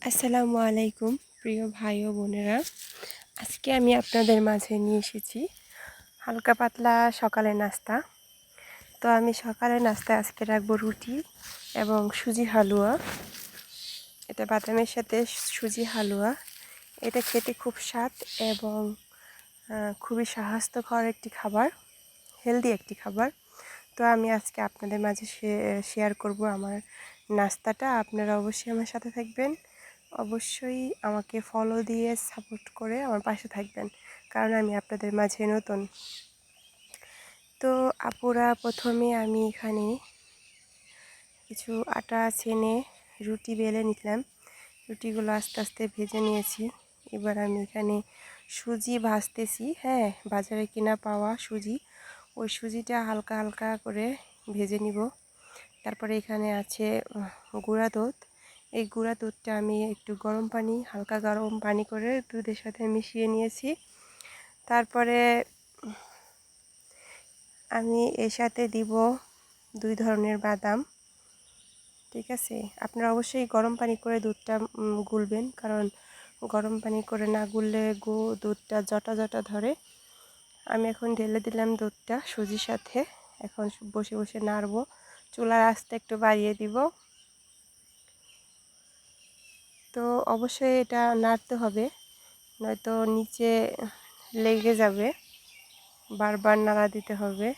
আসসালামু আলাইকুম প্রিয় ভাই ও বোনেরা। আজকে আমি আপনাদের মাঝে নিয়ে এসেছি হালকা পাতলা সকালের নাস্তা। তো আমি সকালের নাস্তায় আজকে রাখবো রুটি এবং সুজি হালুয়া। এটা বাদামের সাথে সুজি হালুয়া। এটা খেতে খুব স্বাদ এবং খুবই স্বাস্থ্যকর একটি খাবার, হেলদি একটি খাবার। তো আমি আজকে আপনাদের মাঝে শেয়ার করব আমার নাস্তাটা। আপনারা অবশ্যই আমার সাথে থাকবেন, অবশ্যই আমাকে ফলো দিয়ে সাপোর্ট করে আমার পাশে থাকবেন, কারণ আমি আপনাদের মাঝে নতুন। তো আপুরা, প্রথমে আমি এখানে কিছু আটা ছেনে রুটি বেলে নিলাম। রুটিগুলো আস্তে আস্তে ভেজে নিয়েছি। এবার আমি এখানে সুজি ভাজতেছি। হ্যাঁ, বাজারে কিনা পাওয়া সুজি, ওই সুজিটা হালকা হালকা করে ভেজে নিব। তারপরে এখানে আছে গুঁড়া দুধ। এই গুঁড়া দুধটা আমি একটু হালকা গরম পানি করে দুধের সাথে মিশিয়ে নিয়েছি। তারপরে আমি এর সাথে দিব 2 ধরনের বাদাম। ঠিক আছে, আপনারা অবশ্যই গরম পানি করে দুধটা গুলবেন, কারণ গরম পানি করে না গুললে দুধটা জটা জটা ধরে। আমি এখন ঢেলে দিলাম দুধটা সুজির সাথে। এখন বসে বসে নাড়বো, চুলার আঁচটা একটু বাড়িয়ে দিব। তো অবশ্যই এটা নাড়তে হবে, নয়তো নিচে লেগে যাবে, বারবার নাড়া দিতে হবে।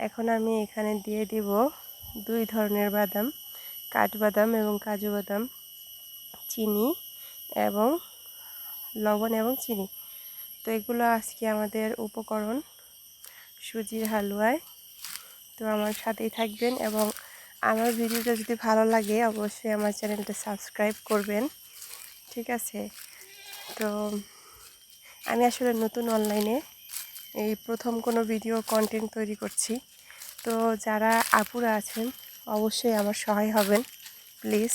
এখন আমি এখানে দিয়ে দিব 2 ধরনের বাদাম, কাঠবাদাম এবং কাজু বাদাম, চিনি এবং লবণ এবং চিনি। তো এগুলো আজকে আমাদের উপকরণ সুজির হালুয়ায়। তো আমার সাথেই থাকবেন এবং আমার ভিডিওটা যদি ভালো লাগে অবশ্যই আমার চ্যানেলটা সাবস্ক্রাইব করবেন। ঠিক আছে, তো আমি আসলে নতুন অনলাইনে এই প্রথম কোনো ভিডিও কন্টেন্ট তৈরি করছি। তো যারা আপুরা আছেন অবশ্যই আমার সহায় হবেন প্লিজ।